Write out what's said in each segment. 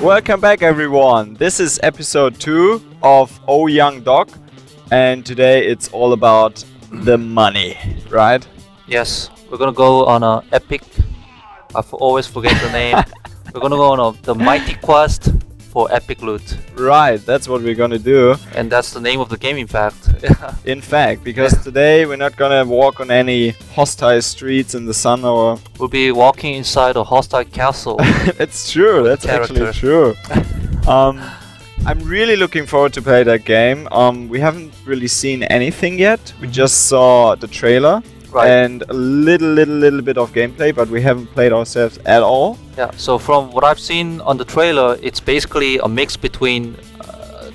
Welcome back, everyone. This is episode 2 of Yangdeok, and today it's all about the money, right? Yes, we're gonna go on a epic. Always forget the name. We're gonna go on the mighty quest for epic loot. Right, that's what we're gonna do. And that's the name of the game, in fact. In fact, because today we're not gonna walk on any hostile streets in the sun or... We'll be walking inside a hostile castle. It's true, that's actually true. I'm really looking forward to play that game. We haven't really seen anything yet. We just saw the trailer. Right. And a little bit of gameplay, but we haven't played ourselves at all. Yeah, so from what I've seen on the trailer, it's basically a mix between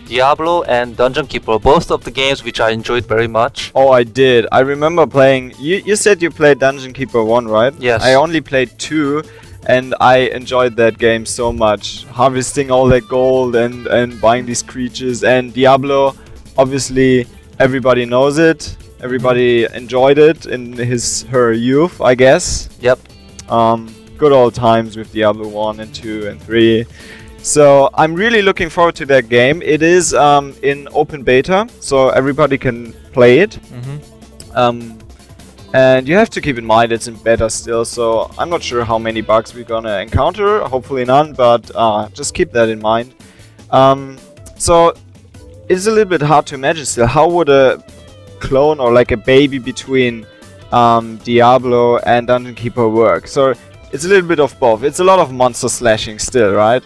Diablo and Dungeon Keeper, both of the games which I enjoyed very much. Oh, I did. I remember playing... You said you played Dungeon Keeper 1, right? Yes. I only played 2, and I enjoyed that game so much. Harvesting all that gold and buying these creatures. And Diablo, obviously, everybody knows it. Everybody enjoyed it in her youth, I guess. Yep. Good old times with Diablo 1 and 2 and 3. So I'm really looking forward to that game. It is in open beta, so everybody can play it. And you have to keep in mind it's in beta still, so I'm not sure how many bugs we're gonna encounter. Hopefully none, but just keep that in mind. So it's a little bit hard to imagine still. How would a clone or like a baby between Diablo and Dungeon Keeper work? So it's a little bit of both. It's a lot of monster slashing still, right?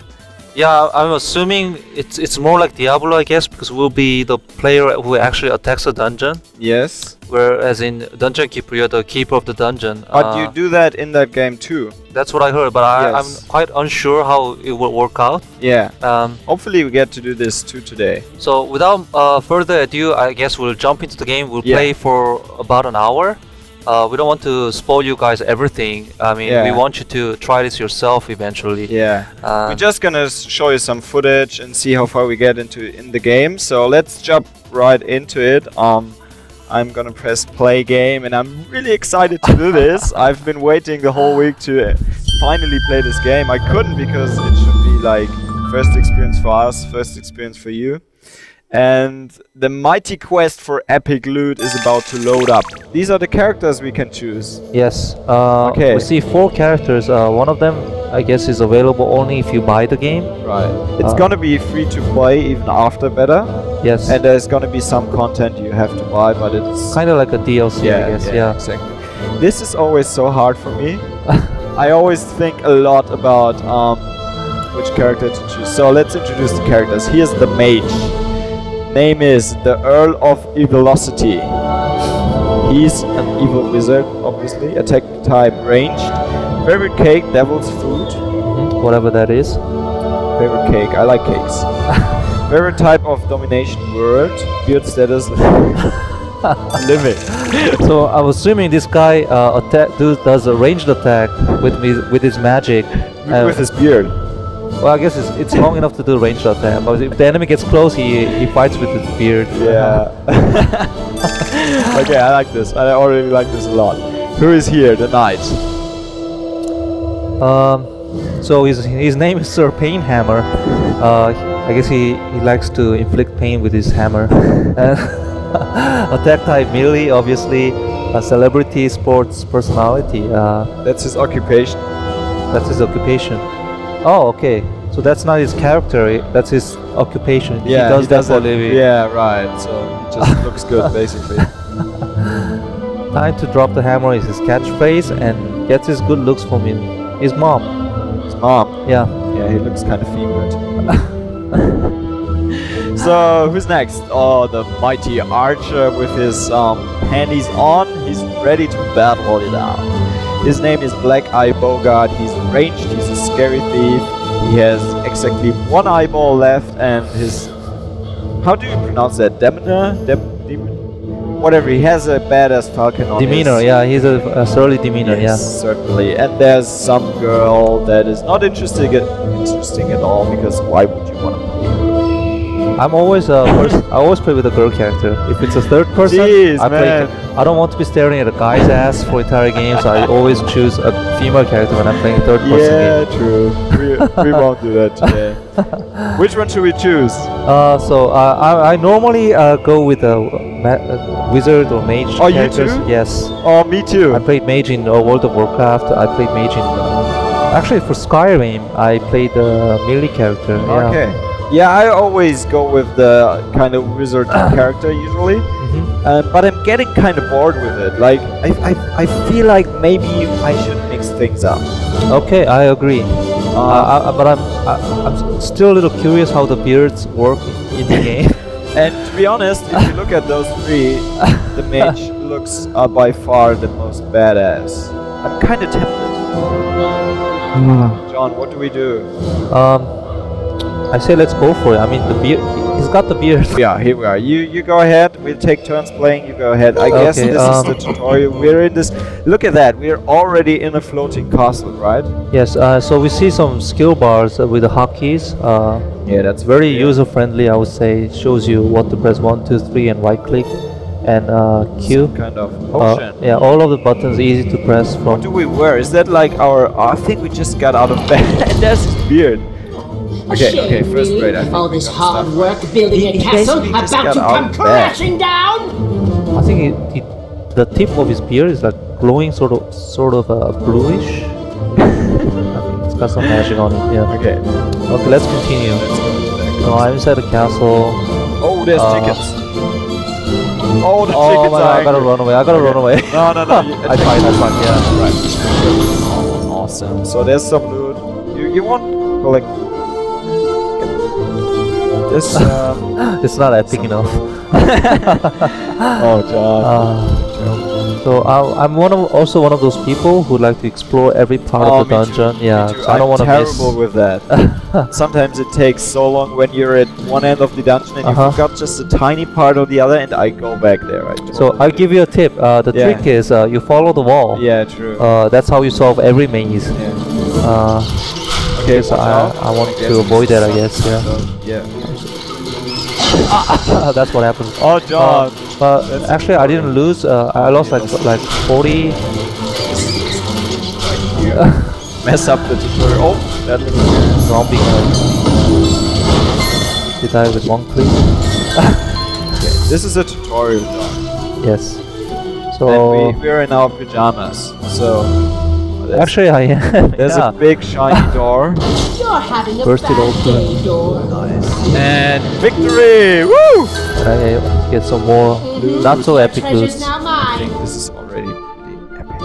Yeah, I'm assuming it's more like Diablo, I guess, because we'll be the player who actually attacks a dungeon. Yes. Whereas in Dungeon Keeper, you're the keeper of the dungeon. But you do that in that game too. That's what I heard, but I'm quite unsure how it will work out. Yeah. Hopefully we get to do this too today. So without further ado, I guess we'll jump into the game. We'll play for about an hour. We don't want to spoil you guys everything. I mean, we want you to try this yourself eventually. Yeah. We're just gonna show you some footage and see how far we get in the game. So let's jump right into it. I'm gonna press play game, and I'm really excited to do this. I've been waiting the whole week to finally play this game. I couldn't because it should be like first experience for us, first experience for you. And the mighty quest for epic loot is about to load up. These are the characters we can choose. Yes. Okay. We see 4 characters. One of them, I guess, is available only if you buy the game. Right. It's gonna be free to play even after beta. Yes. And there's gonna be some content you have to buy, but it's kind of like a DLC, I guess. Yeah, exactly. This is always so hard for me. I always think a lot about which character to choose. So let's introduce the characters. Here's the mage. Name is the Earl of Evilocity. He's an evil wizard, obviously. Attack type ranged. Favorite cake, devil's food. Whatever that is. Favorite cake, I like cakes. Favorite type of domination word. Beard status. Living. So I'm assuming this guy does a ranged attack with his magic. With his beard. Well, I guess it's long enough to do ranged attack. But if the enemy gets close, he fights with his beard. Yeah. Okay, I like this. I already like this a lot. Who is here? The knight. So his name is Sir Painhammer. I guess he likes to inflict pain with his hammer. Attack type melee, obviously. A celebrity sports personality. That's his occupation. That's his occupation. Oh, okay. So that's not his character, that's his occupation. Yeah, he does that for a living. Yeah, right. So it just looks good, basically. Time to drop the hammer is his catchphrase, and gets his good looks from his mom. His mom? Yeah. Yeah, he looks kind of female. So, who's next? Oh, the mighty archer with his handies on. He's ready to battle it out. His name is Black Eye Bogart. He's ranged, he's a scary thief. He has exactly 1 eyeball left, and his... How do you pronounce that? Demon? Whatever, he has a badass falcon on demeanor, his... yeah, he's a surly demeanor, yes, certainly. And there's some girl that is not interesting at all, because why would you want to play her? I'm always I always play with a girl character. If it's a third person, Jeez, I play. I don't want to be staring at a guy's ass for entire games. I always choose a female character when I'm playing a third person game. Yeah, true. We won't do that today. Which one should we choose? I normally go with a wizard or mage characters. You too? Yes. Oh, me too. I played mage in World of Warcraft. I played mage in actually for Skyrim. I played a melee character. Yeah. Okay. Yeah, I always go with the kind of wizard character usually. But I'm getting kind of bored with it. Like, I feel like maybe I should mix things up. Okay, I agree. But I'm still a little curious how the beards work in the game. And to be honest, if you look at those three, the mage looks by far the most badass. I'm kind of tempted. John, what do we do? I say let's go for it. I mean, the beard. He's got the beard. Yeah, here we are. You go ahead. We'll take turns playing. You go ahead. I guess this is the tutorial. We're in this. Look at that. We're already in a floating castle, right? Yes. So we see some skill bars with the hotkeys. Yeah, that's very user-friendly. I would say it shows you what to press 1, 2, 3, and right-click, and Q. Some kind of potion. Yeah, all of the buttons easy to press from. What do we wear? Is that like our? I think we just got out of bed. And there's his beard. Okay, first grade. I think all this hard work building a castle about to come crashing down. I think the tip of his beard is like glowing, sort of bluish. I think it's got some magic on it. Yeah. Okay, let's continue. Let's go to that. No, I'm inside the castle. Oh, there's chickens. Oh, the Oh chickens my are God, I gotta run away. I gotta run away. No. I tried. Yeah. Right. Oh, awesome. So there's some loot. You want collect? This. It's not epic enough. Oh, John. So I'm also one of those people who like to explore every part of the dungeon. Too. Yeah, so I don't want to miss. I'm terrible with that. Sometimes it takes so long when you're at one end of the dungeon and you forgot just a tiny part of the other, and I go back there. So I'll give you a tip. The trick is you follow the wall. Yeah, true. That's how you solve every maze. Yeah. Okay, so I want to avoid that, I guess. Yeah. That's what happened. Oh, John. But actually, I didn't lose. I lost like 40. Mess up the tutorial. Oh, that looks good. Zombie. Did I with one click? Okay, this is a tutorial, John. Yes. So and we're in our pajamas. So actually, I am. There's a big shiny door. You're having a Burst it open. day, door. Nice. And victory! Woo! And I get some more not so epic loot. I think this is already pretty epic.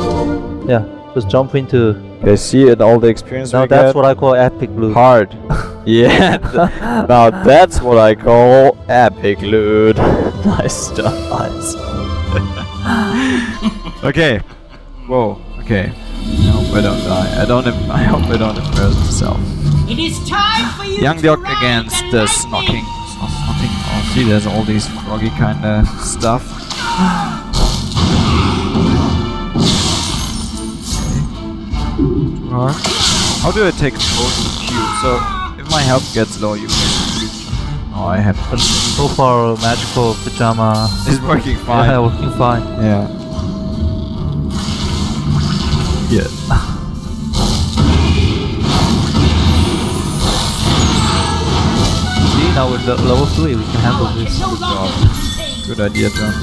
Yeah, just jump into. Okay, see it, all the experience now we that's get. what I call epic loot. Hard. Yeah. Now that's what I call epic loot. Nice stuff. Nice. Okay. Whoa. Okay. I hope I don't die. I hope I don't embarrass myself. It is time for you Yangdeok against the Snocking. Oh, see, there's all these froggy kind of stuff. Okay. How do I take a potion Q? So, if my health gets low, you can. Oh, I have. But so far, magical pajama is working fine. Yeah, working fine. Yeah. Yeah. See, now we're level 3, we can handle this. Good idea, John.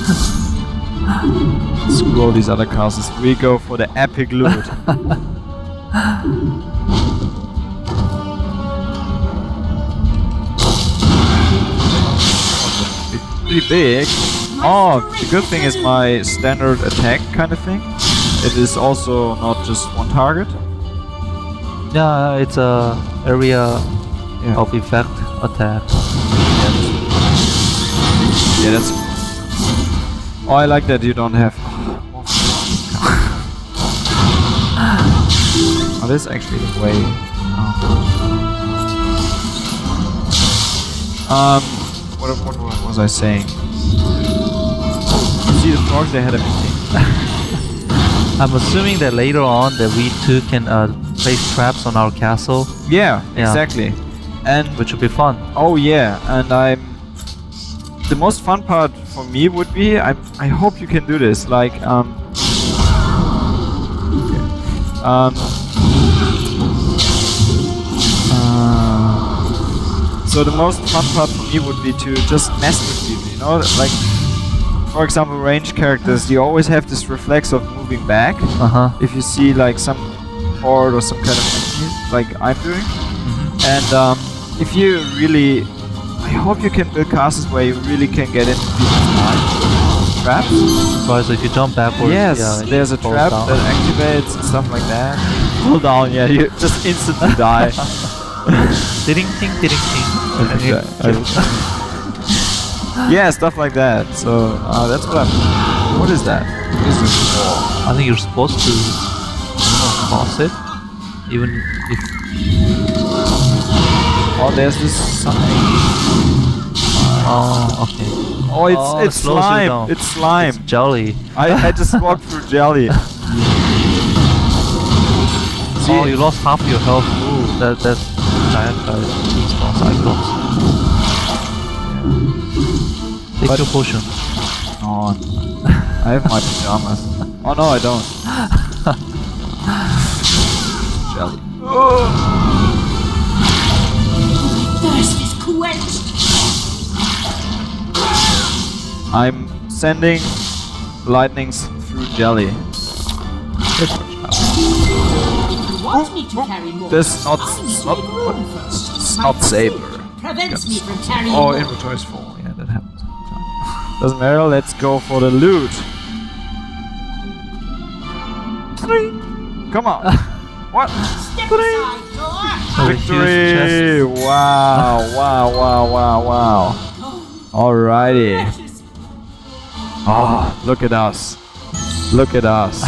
Screw all these other castles. We go for the epic loot. Pretty big. Oh, the good thing is my standard attack kind of thing. It is also not just one target. Yeah, it's a area of effect attack. Yeah, that's. Oh, I like that you don't have. Oh, this is actually the way. What was I saying? See the frogs? They had a meeting. I'm assuming that later on that we too can place traps on our castle. Yeah, exactly. And which would be fun. oh yeah, and I'm the most fun part for me would be, I hope you can do this, like, so the most fun part for me would be to just mess with people, you know, like, for example, ranged characters, you always have this reflex of moving back. If you see like some horde or some kind of enemy, like I'm doing. And if you really, I hope you can build castles where you really can get into people's minds. Traps? Right, so if you jump backwards, yes, yeah, there's a trap down. that activates and stuff like that. Fall down, yeah, you just instantly die. Ding ting, ding ting. Yeah, stuff like that. So that's what I'm. What is that? What is this? I think you're supposed to cross it, even if. Oh, there's this sign. Oh, okay. Oh, it's slime. It's slime. It's jelly. I just walked through jelly. See, oh, you lost half your health. Ooh, that's giant guys. Small cyclops. Take your potion. Oh, I have my pajamas. Oh no, I don't. Jelly. Thirst is quenched. I'm sending lightnings through jelly. Want me to carry more? This not saber. Prevents me from carrying Oh, more. inventory is full. Yeah, that happens. Doesn't matter. Let's go for the loot. Come on. What? Step aside, door. Victory! Wow! Wow! Wow! Wow! Wow! Alrighty. Precious. Oh, look at us! Look at us!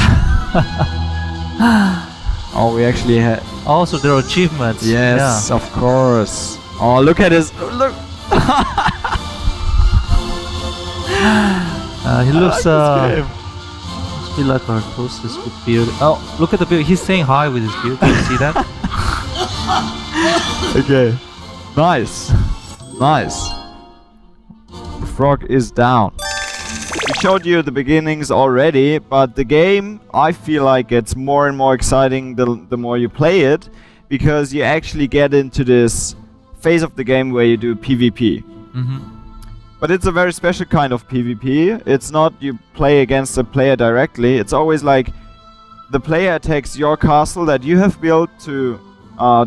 Oh, we actually had. Also, there are achievements. Yes, of course. Oh, look at this! Look! He looks I feel like our closest with beard. Oh, look at the beard. He's saying hi with his beard. Can you see that? Okay. Nice. Nice. The frog is down. We showed you the beginnings already, but the game, I feel like, gets more and more exciting the more you play it, because you actually get into this phase of the game where you do PvP. But it's a very special kind of PvP. It's not you play against a player directly. It's always like the player attacks your castle that you have built to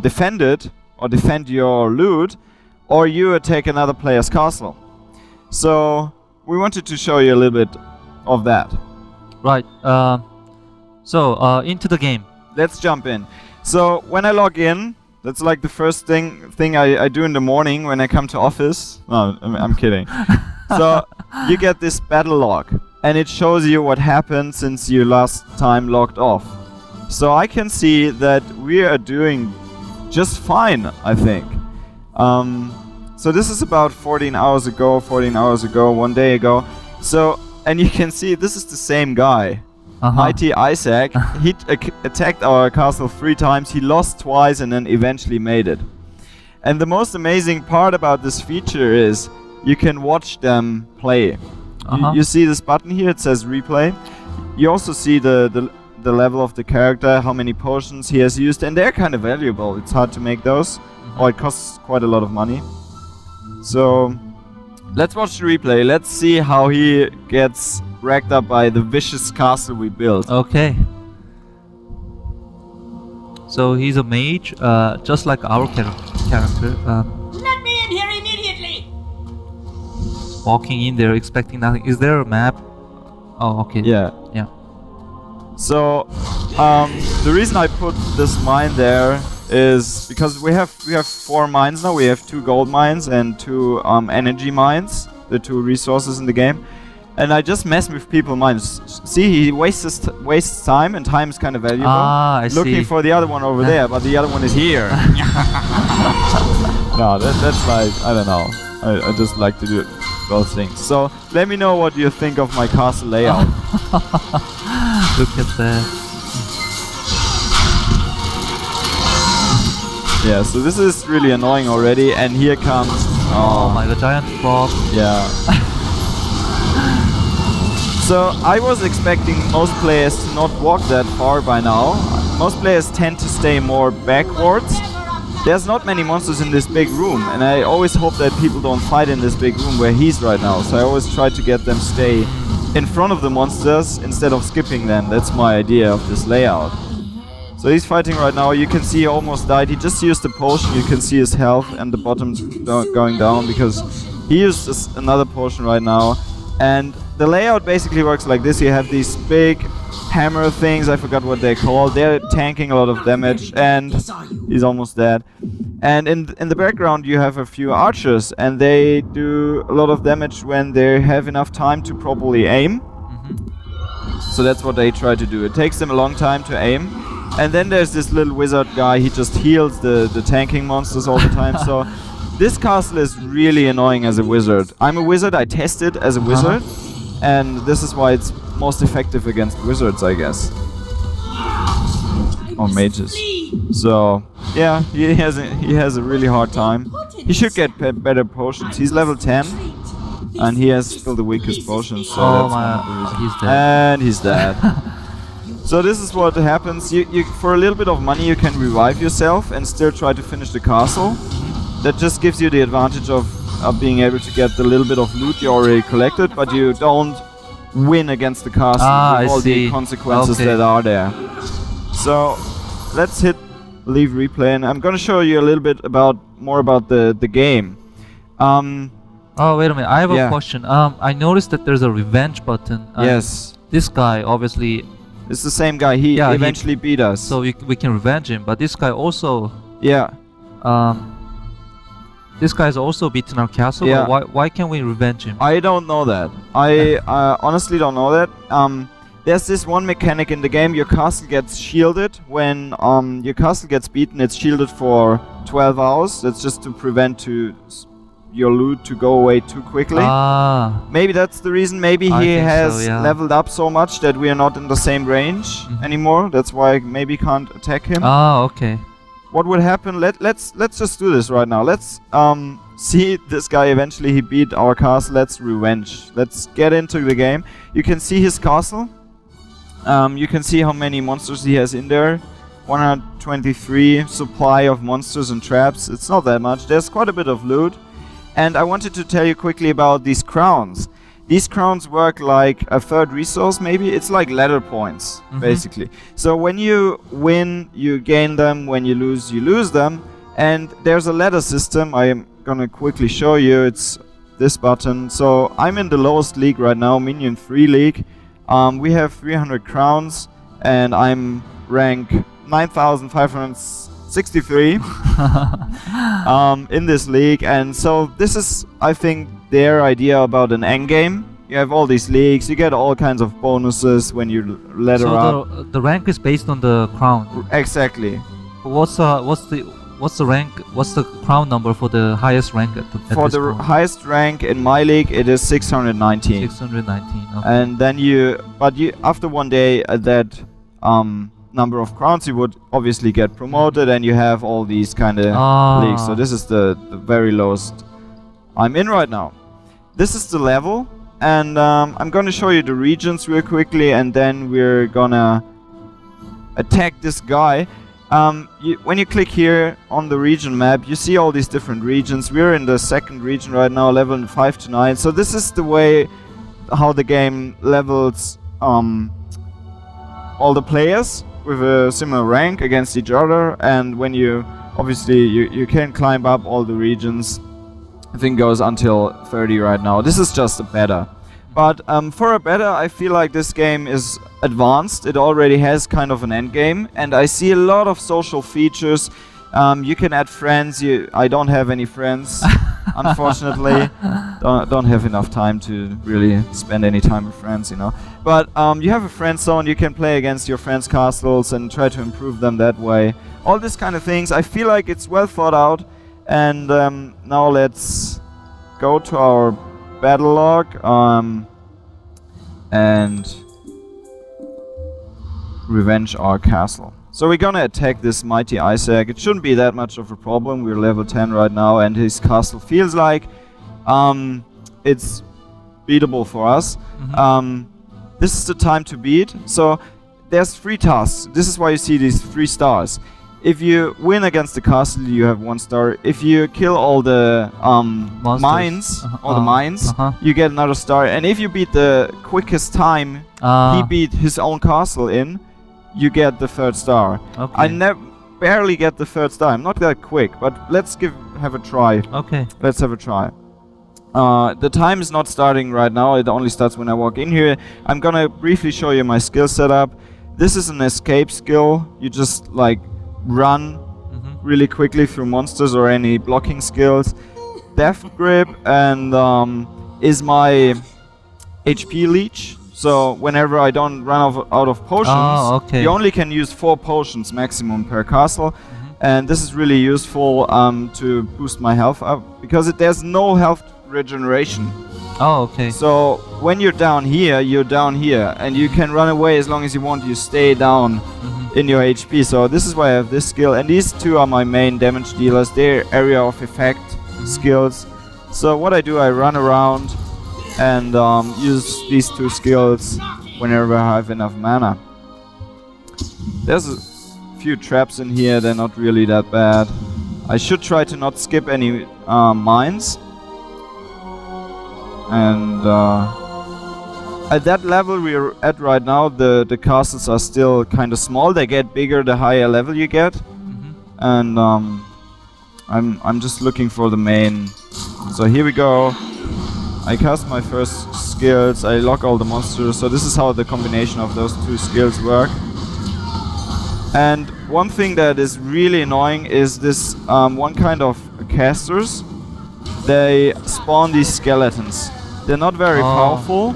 defend it or defend your loot, or you attack another player's castle. So we wanted to show you a little bit of that. Right. So into the game. Let's jump in. So when I log in, that's like the first thing I do in the morning when I come to office. No, I'm kidding. So you get this battle log, and it shows you what happened since you last time logged off. So I can see that we are doing just fine, I think. So this is about 14 hours ago, 1 day ago. So, and you can see this is the same guy. Mighty Isaac. He attacked our castle 3 times, he lost twice, and then eventually made it. And the most amazing part about this feature is you can watch them play. You see this button here, it says replay. You also see the level of the character, how many potions he has used, and they're kind of valuable. It's hard to make those, or it costs quite a lot of money. So let's watch the replay. Let's see how he gets racked up by the vicious castle we built. Okay. So he's a mage, just like our character. Let me in here immediately. Walking in there, expecting nothing. Is there a map? Oh, okay. Yeah. Yeah. So the reason I put this mine there is because we have 4 mines now. We have 2 gold mines and 2 energy mines, the 2 resources in the game. And I just mess with people mines. See, he wastes time, and time is kind of valuable. I Looking see. for the other one over there, but the other one is here. No, that's like, I don't know. I just like to do those things. So let me know what you think of my castle layout. Look at that. Yeah, so this is really annoying already, and here comes Oh my god, giant frog. Yeah. So I was expecting most players to not walk that far by now. Most players tend to stay more backwards. There's not many monsters in this big room, and I always hope that people don't fight in this big room where he's right now. So I always try to get them stay in front of the monsters instead of skipping them. That's my idea of this layout. So he's fighting right now. You can see he almost died. He just used the potion. You can see his health and the bottom going down because he used another potion right now. And the layout basically works like this. You have these big hammer things, I forgot what they're called. They're tanking a lot of damage, and he's almost dead. And in the background you have a few archers, and they do a lot of damage when they have enough time to properly aim. So that's what they try to do. It takes them a long time to aim. And then there's this little wizard guy. He just heals the tanking monsters all the time. So this castle is really annoying as a wizard. I'm a wizard, I test it as a wizard, and this is why it's most effective against wizards, I guess. Or mages. So, yeah, he has a really hard time. He should get better potions. He's level 10, and he has still the weakest potions, so that's one of the reasons. He's dead. And he's dead. So this is what happens. You for a little bit of money you can revive yourself and still try to finish the castle. That just gives you the advantage of being able to get the little bit of loot you already collected, but you don't win against the castle with all the consequences that are there. So let's hit leave replay, and I'm gonna show you a little bit more about the game. Oh, wait a minute, I have a question. I noticed that there's a revenge button. Yes. This guy obviously... It's the same guy. He eventually beat us. So we can revenge him, but this guy also... Yeah. This guy's also beaten our castle. Yeah. Why can't we revenge him? I don't know that. I honestly don't know that. There's this one mechanic in the game. Your castle gets shielded when your castle gets beaten. It's shielded for 12 hours. That's just to prevent your loot to go away too quickly. Maybe that's the reason. Maybe he has leveled up so much that we are not in the same range anymore. That's why I maybe can't attack him. Okay. What would happen? Let's just do this right now. Let's see this guy eventually. He beat our castle. Let's revenge. Let's get into the game. You can see his castle. You can see how many monsters he has in there. 123 supply of monsters and traps. It's not that much. There's quite a bit of loot. And I wanted to tell you quickly about these crowns. These crowns work like a third resource, maybe. It's like ladder points, basically. So when you win, you gain them. When you lose them. And there's a ladder system. I am gonna quickly show you. It's this button. So I'm in the lowest league right now, Minion 3 league. We have 300 crowns, and I'm rank 9,563 in this league. And so this is, I think, their idea about an endgame. You have all these leagues, you get all kinds of bonuses when you ladder up. So the rank is based on the crown. Exactly. What's the rank? What's the crown number for the highest rank at this point? For the highest rank in my league, it is 619. 619. Okay. And then after one day at that number of crowns, you would obviously get promoted, and you have all these kind of leagues. So this is the very lowest I'm in right now. This is the level, and I'm gonna show you the regions real quickly, and then we're gonna attack this guy. When you click here on the region map, you see all these different regions. We're in the second region right now, level 5 to 9. So this is the way how the game levels all the players with a similar rank against each other. And when you obviously you can climb up all the regions. I think goes until 30 right now. This is just a beta. But for a beta, I feel like this game is advanced. It already has kind of an end game, and I see a lot of social features. You can add friends. I don't have any friends, unfortunately. Don't have enough time to really spend any time with friends, you know. But you have a friend zone. You can play against your friends' castles and try to improve them that way. All this kind of things. I feel like it's well thought out. And now let's go to our battle log and revenge our castle. So we're gonna attack this mighty Isaac. It shouldn't be that much of a problem. We're level 10 right now, and his castle feels like it's beatable for us. This is the time to beat. So there's 3 tasks. This is why you see these 3 stars. If you win against the castle, you have 1 star. If you kill all the mines, you get another star. And if you beat the quickest time he beat his own castle in, you get the 3rd star. Okay. I barely get the 3rd star. I'm not that quick, but let's have a try. Okay. Let's have a try. The time is not starting right now. It only starts when I walk in here. I'm gonna briefly show you my skill setup. This is an escape skill. You just like run really quickly through monsters or any blocking skills. Death Grip and is my HP leech. So whenever I don't run out of potions, you only can use 4 potions maximum per castle. And this is really useful to boost my health up, because there's no health regeneration. So when you're down here, and you can run away as long as you want. You stay down in your HP. So this is why I have this skill, and these 2 are my main damage dealers. They're area of effect skills. So what I do, I run around and use these 2 skills whenever I have enough mana. There's a few traps in here. They're not really that bad. I should try to not skip any mines. And at that level we're at right now, the castles are still kind of small. They get bigger the higher level you get. And I'm just looking for the main. So here we go. I cast my first skills. I lock all the monsters. So this is how the combination of those 2 skills work. And one thing that is really annoying is this one kind of casters. They spawn these skeletons. They're not very powerful,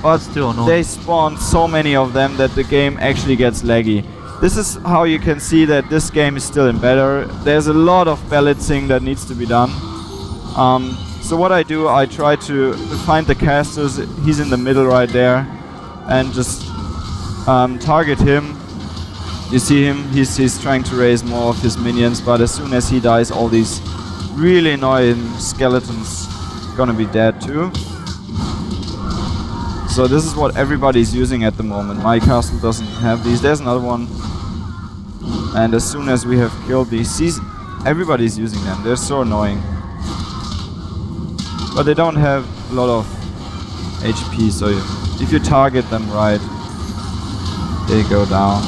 but they spawn so many of them that the game actually gets laggy. This is how you can see that this game is still in beta. There's a lot of balancing that needs to be done. So what I do, I try to find the casters. He's in the middle right there, and just target him. You see him, he's trying to raise more of his minions, but as soon as he dies, all these really annoying skeletons gonna be dead too. So this is what everybody's using at the moment. My castle doesn't have these. There's another one. And as soon as we have killed these, everybody's using them. They're so annoying. But they don't have a lot of HP, so if you target them right, they go down.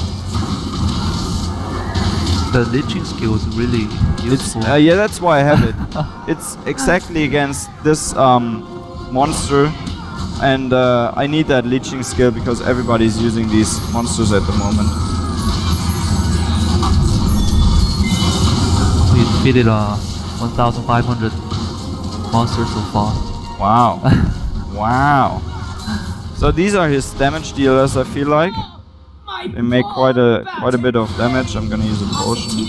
The leeching skill is really useful. Yeah, that's why I have it. It's exactly against this monster, and I need that leeching skill because everybody's using these monsters at the moment. We defeated 1,500 monsters so far. Wow. Wow. So these are his damage dealers, I feel like. They make quite a bit of damage. I'm gonna use a potion.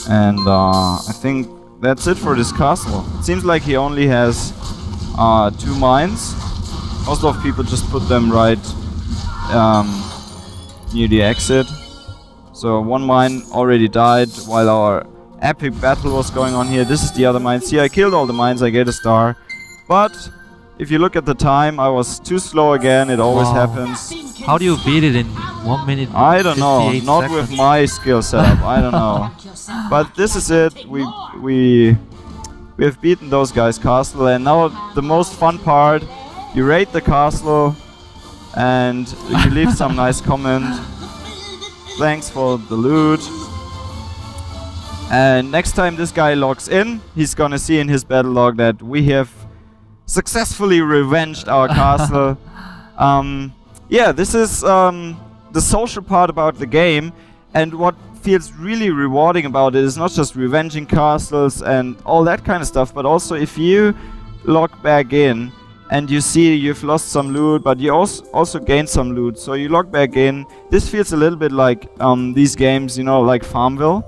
And I think that's it for this castle. It seems like he only has 2 mines. Most of people just put them right near the exit. So 1 mine already died while our epic battle was going on here. This is the other mine. See, I killed all the mines, I get a star. But if you look at the time, I was too slow again. It always happens. How do you beat it in 1 minute? I don't know. Not with my skill setup. I don't know. But this is it. We have beaten those guys' castle, and now the most fun part. You raid the castle, and you leave some nice comment. Thanks for the loot. And next time this guy logs in, he's gonna see in his battle log that we have successfully revenged our castle. Yeah, this is the social part about the game, and what feels really rewarding about it is not just revenging castles and all that kind of stuff, but also if you log back in and you see you've lost some loot, but you also gain some loot, so you log back in. This feels a little bit like these games, you know, like Farmville.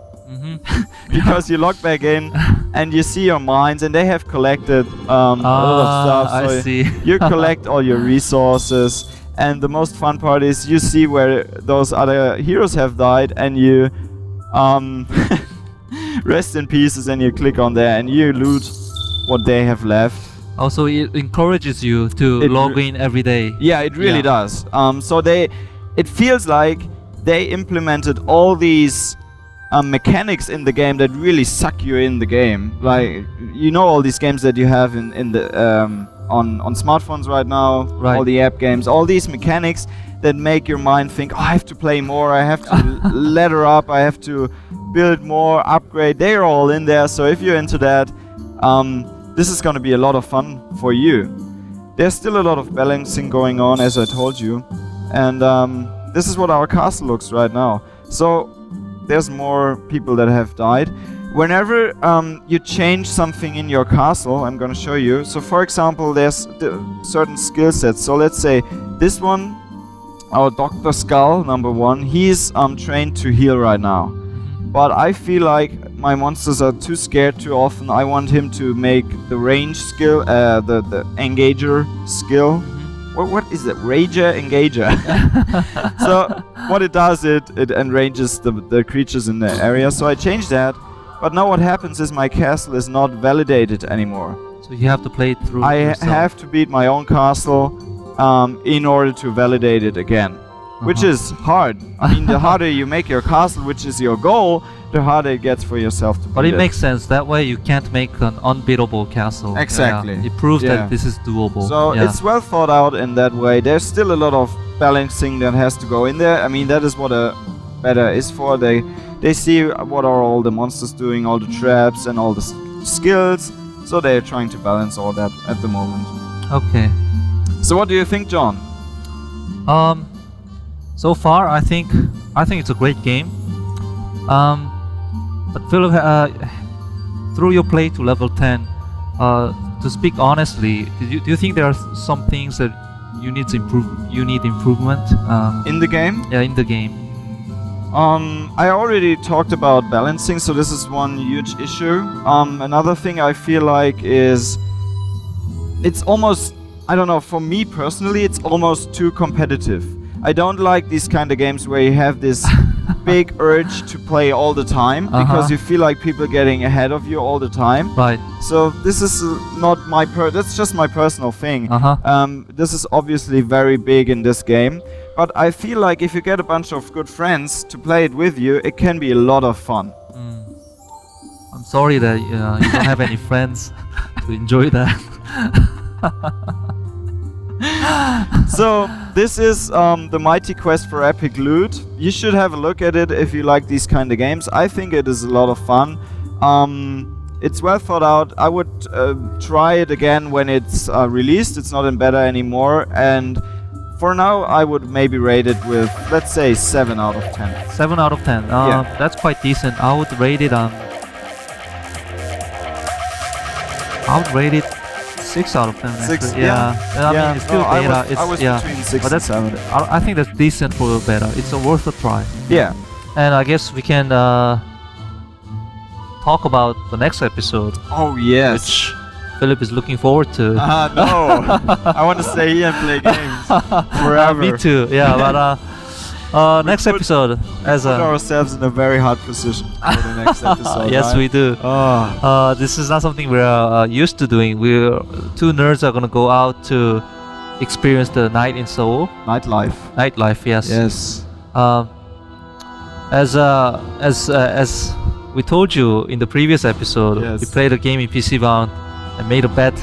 Because you log back in and you see your mines, and they have collected a lot of stuff. So I see. You collect all your resources, and the most fun part is you see where those other heroes have died, and you rest in pieces, and you click on there and you loot what they have left. Also, it encourages you to log in every day. Yeah, it really does. So it feels like they implemented all these mechanics in the game that really suck you in the game. Like, you know, all these games that you have in the on smartphones right now, all the app games, all these mechanics that make your mind think, oh, I have to play more, I have to ladder up, I have to build more, upgrade. They're all in there. So if you're into that, this is going to be a lot of fun for you. There's still a lot of balancing going on, as I told you, and this is what our castle looks right now. So there's more people that have died. Whenever you change something in your castle, I'm going to show you. So for example, there's certain skill sets. So let's say this one, our Dr. Skull, number 1, he's trained to heal right now. But I feel like my monsters are too scared too often. I want him to make the range skill, the engager skill. What is it? Rager engager. So what it does, it enrages the creatures in the area. So I changed that. But now what happens is my castle is not validated anymore. So you have to play it through I yourself. have to beat my own castle in order to validate it again. Which is hard. I mean, the harder you make your castle, which is your goal, the harder it gets for yourself to beat But it makes sense. That way you can't make an unbeatable castle. Exactly. It proves that this is doable. So it's well thought out in that way. There's still a lot of balancing that has to go in there. I mean, that is what a beta is for. They see what are all the monsters doing, all the traps and all the skills. So they're trying to balance all that at the moment. Okay. So what do you think, John? So far, I think it's a great game. But Philip, through your play to level 10, to speak honestly, do you think there are some things that you need improvement? In the game? Yeah, in the game. I already talked about balancing, so this is one huge issue. Another thing I feel like is it's almost, I don't know, for me personally, it's almost too competitive. I don't like these kind of games where you have this big urge to play all the time because you feel like people getting ahead of you all the time. Right. So this is not my that's just my personal thing. This is obviously very big in this game, but I feel like if you get a bunch of good friends to play it with you, it can be a lot of fun. I'm sorry that you don't have any friends to enjoy that. So this is the Mighty Quest for Epic Loot. You should have a look at it if you like these kind of games. I think it is a lot of fun. It's well thought out. I would try it again when it's released. It's not in beta anymore, and for now I would maybe rate it with, let's say, 7 out of 10. 7 out of 10. Yeah. That's quite decent. I would rate it 6 out of 10. 6, yeah. I mean, it's still beta. I was between 6 but and 7. I think that's decent for a beta. It's worth a try. Yeah. And I guess we can talk about the next episode. Oh yes. Which Philip is looking forward to. No. I want to stay here and play games forever. Me too. Yeah, but next episode, put ourselves in a very hard position for the next episode. Yes, right? we do. This is not something we're used to doing. We're two nerds are gonna go out to experience the night in Seoul. Nightlife. Nightlife, yes. Yes. As we told you in the previous episode, we played a game in PC Bound and made a bet,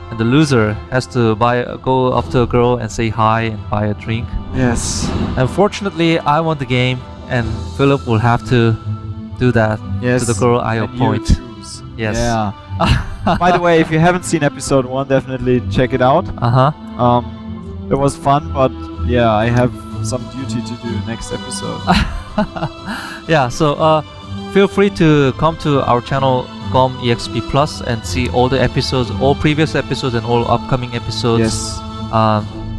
and the loser has to go up to a girl and say hi and buy a drink. Yes. Unfortunately, I won the game, and Philip will have to do that to the girl I appoint. Yes. Yeah. By the way, if you haven't seen episode 1, definitely check it out. It was fun, but yeah, I have some duty to do next episode. Yeah, so feel free to come to our channel GOMeXP Plus and see all the episodes, all previous episodes and all upcoming episodes. Yes.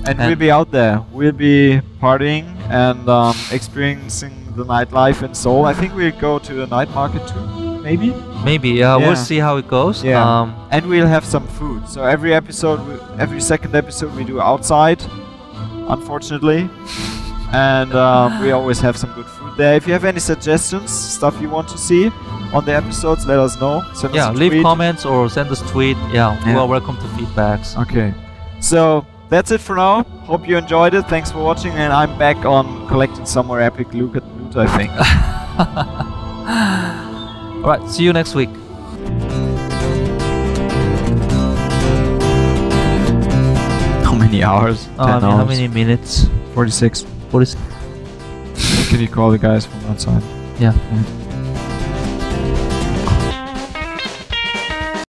And we'll be out there. We'll be partying and experiencing the nightlife in Seoul. I think we'll go to a night market too, maybe? Maybe, we'll see how it goes. Yeah. And we'll have some food. So every second episode we do outside. unfortunately. And we always have some good food there. If you have any suggestions, stuff you want to see on the episodes, let us know. Send us a leave tweet. comments or send us tweet. Yeah, we are welcome to feedbacks. Okay. So that's it for now. Hope you enjoyed it. Thanks for watching, and I'm back on collecting some more epic loot, I think. Alright, see you next week. How many hours? 10 hours? How many minutes? 46. 46. Can you call the guys from outside? Yeah.